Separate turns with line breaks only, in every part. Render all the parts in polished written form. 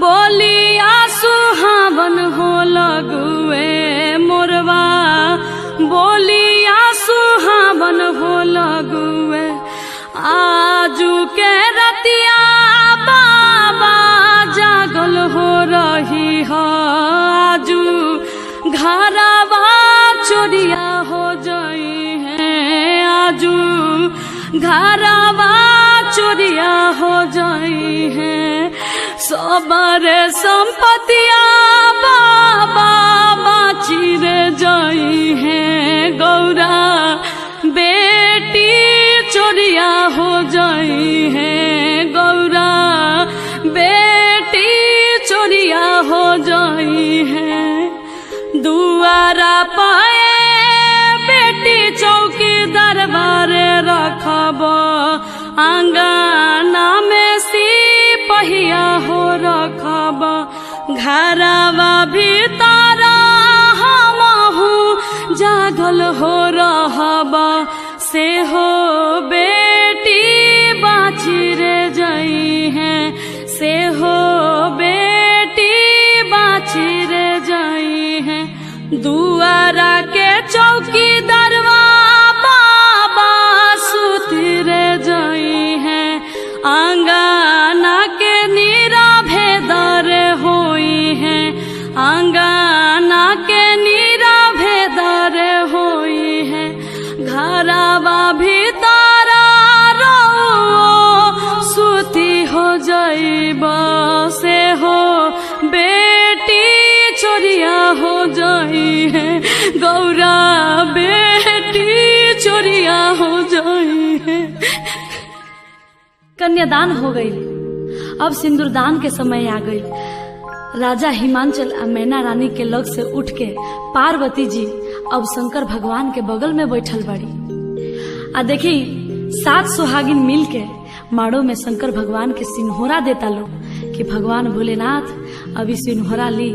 बोलिया सुहावन हो लगुए मोरवा, बोलिया सुहावन हो लगुए आजू के रतिया बाबा जागल हो रही हो, आजू घरवा चोरिया हो जाई है, आजू घरवा चोरिया हो जाई है। सबरे संपत्तिया बाबा बाची रे जाई है, गौरा बेटी चोरिया हो जाई है, गौरा बेटी चोरिया हो जाई है। दुआरा पाए बेटी चौकी दरबारे रखब, आंगना में सिपहिया हो रखब, घरवा भीतर हमहू जागल हो रहब, से हो बेटी बाची रे जाई है, से हो बेटी बाची रे जाई है। दुआरा के चौकी दरवा बाबा सुती रे जाई है, आंगना के नीरा भेदर होई है, आंगना के नीरा भेदर होई है। घरवा भीतर रो सुती हो जाइब, से हो बेटी चोरिया हो जाई है, गौरा बेटी चोरिया हो जाई है। कन्यादान हो गई, अब सिंदूरदान के समय आ गई। राजा हिमांचल आ मैना रानी के लग से उठ के पार्वती जी अब शंकर भगवान के बगल में बैठल बड़ी। आ देखी 7 सुहागिन मिल के माड़ो में शंकर भगवान के सिन्होरा देता लोग कि भगवान भोलेनाथ अभी सिन्होरा ली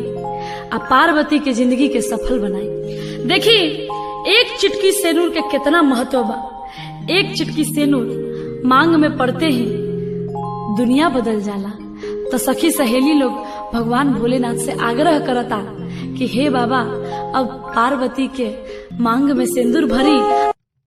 आ पार्वती के जिंदगी के सफल बनाई। देखी एक चिटकी सेनूर के कितना महत्व बा। एक चिटकी सेनूर मांग में पड़ते ही दुनिया बदल जाला। तो सखी सहेली लोग भगवान भोलेनाथ से आग्रह करता कि हे बाबा अब पार्वती के मांग में सिंदूर भरी